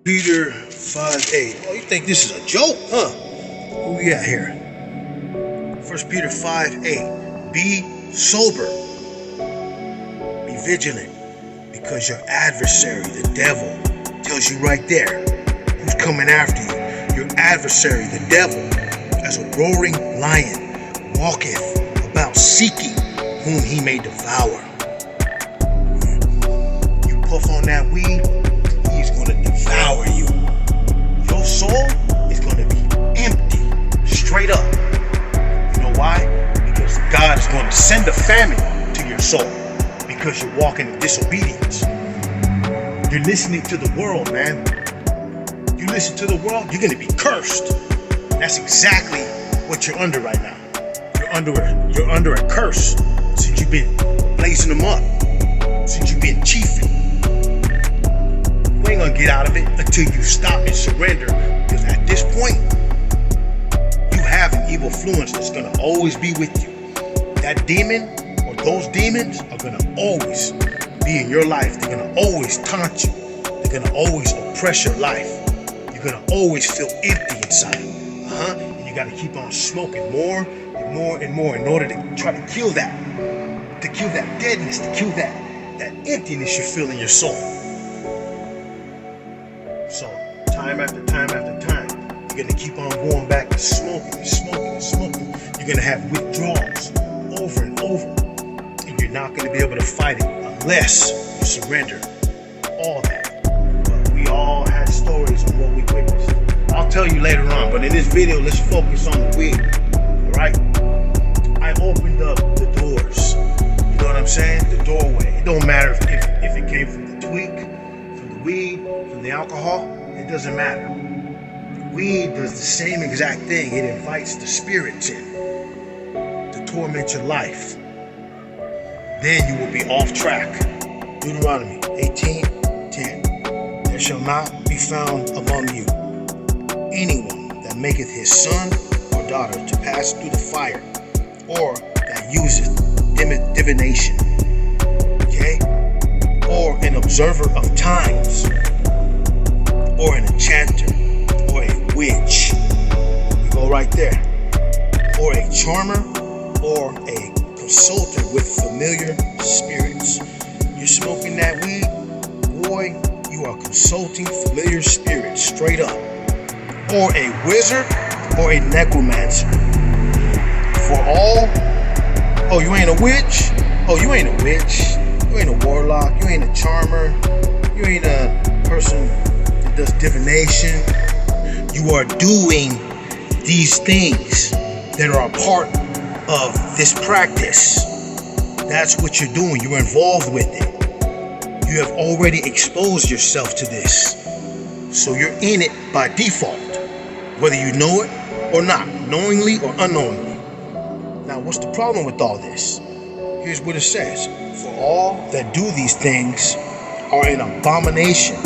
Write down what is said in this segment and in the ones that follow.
Peter 5:8. Oh, you think this is a joke, huh? Where we at here? 1 Peter 5:8. Be sober. Be vigilant, because your adversary, the devil, tells you right there who's coming after you. Your adversary, the devil, as a roaring lion, walketh about seeking whom he may devour. You puff on that weed, he's going to devour you. Your soul is going to be empty, straight up. You know why? Because God is going to send a famine to your soul because you're walking in disobedience. You're listening to the world, man. You listen to the world, you're going to be cursed. That's exactly what you're under right now. You're under a curse since you've been blazing them up, since you've been chiefing. You ain't gonna get out of it until you stop and surrender, because at this point, you have an evil influence that's gonna always be with you. That demon or those demons are gonna always be in your life. They're gonna always taunt you. They're gonna always oppress your life. You're gonna always feel empty inside. And you gotta keep on smoking more and more and more in order to try to kill that deadness, to kill that emptiness you feel in your soul. So time after time after time, you're gonna keep on going back to smoking and smoking and smoking. You're gonna have withdrawals over and over, and you're not gonna be able to fight it unless you surrender all that. But we all had stories on what we witnessed. I'll tell you later on, but in this video, let's focus on the weed. Alright? I opened up the doors. You know what I'm saying? The doorway. It don't matter if it came from the tweak, from the weed, from the alcohol. It doesn't matter. The weed does the same exact thing. It invites the spirits in to torment your life. Then you will be off track. Deuteronomy 18:10. There shall not be found among you anyone that maketh his son or daughter to pass through the fire, or that useth divination, okay, or an observer of times, or an enchanter, or a witch. You go right there. Or a charmer, or a consultant with familiar spirits. You're smoking that weed, boy, you are consulting familiar spirits, straight up. Or a wizard, or a necromancer. For all, oh, you ain't a witch? Oh, you ain't a witch. You ain't a warlock. You ain't a charmer. You ain't a person that does divination. You are doing these things that are a part of this practice. That's what you're doing. You're involved with it. You have already exposed yourself to this. So you're in it by default, whether you know it or not, knowingly or unknowingly. Now, what's the problem with all this? Here's what it says. For all that do these things are an abomination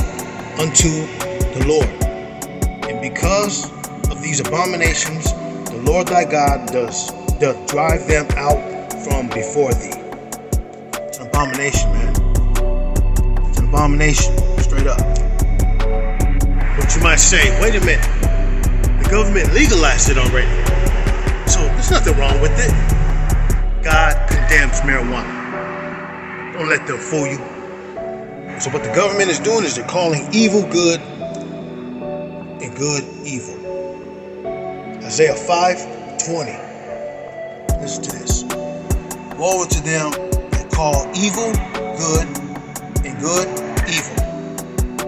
unto the Lord. And because of these abominations, the Lord thy God doth drive them out from before thee. It's an abomination, man. It's an abomination, straight up. But you might say, wait a minute. The government legalized it already. So there's nothing wrong with it. God condemns marijuana. Don't let them fool you. So what the government is doing is they're calling evil good and good evil. Isaiah 5:20. Listen to this. Woe to them that call evil good and good evil,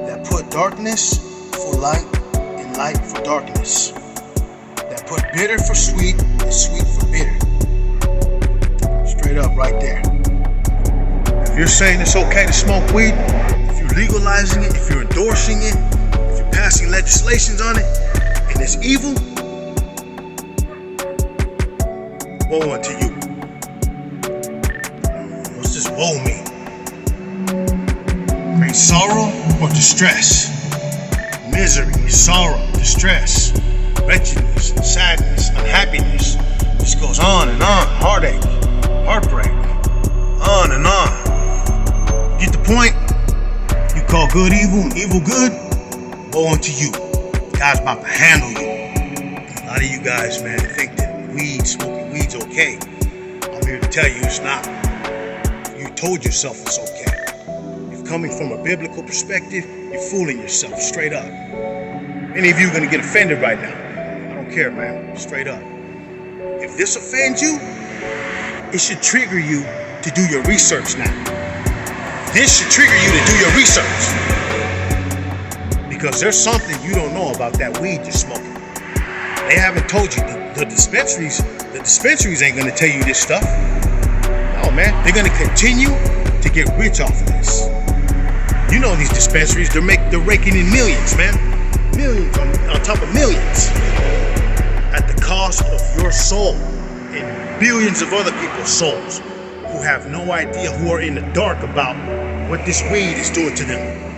that put darkness for light and light for darkness, that put bitter for sweet and sweet for bitter. Straight up right there. If you're saying it's okay to smoke weed, if you're legalizing it, if you're endorsing it, if you're passing legislations on it, and it's evil, woe unto you. What's this woe mean? Great sorrow or distress? Misery, sorrow, distress, wretchedness, sadness, unhappiness. This goes on and on. Heartache, heartbreak, on and on. Get the point? You call good evil and evil good? woe unto you. God's about to handle you. A lot of you guys, man, think that smoking weed's okay. I'm here to tell you it's not. You told yourself it's okay. If coming from a biblical perspective, you're fooling yourself, straight up. Any of you are gonna get offended right now. I don't care, man, straight up. If this offends you, it should trigger you to do your research now. This should trigger you to do your research. Because there's something you don't know about that weed you're smoking. They haven't told you. The dispensaries ain't gonna tell you this stuff. No, man, they're gonna continue to get rich off of this. You know these dispensaries, they're raking in millions, man. Millions on top of millions. At the cost of your soul and billions of other people's souls who have no idea, who are in the dark about what this weed is doing to them.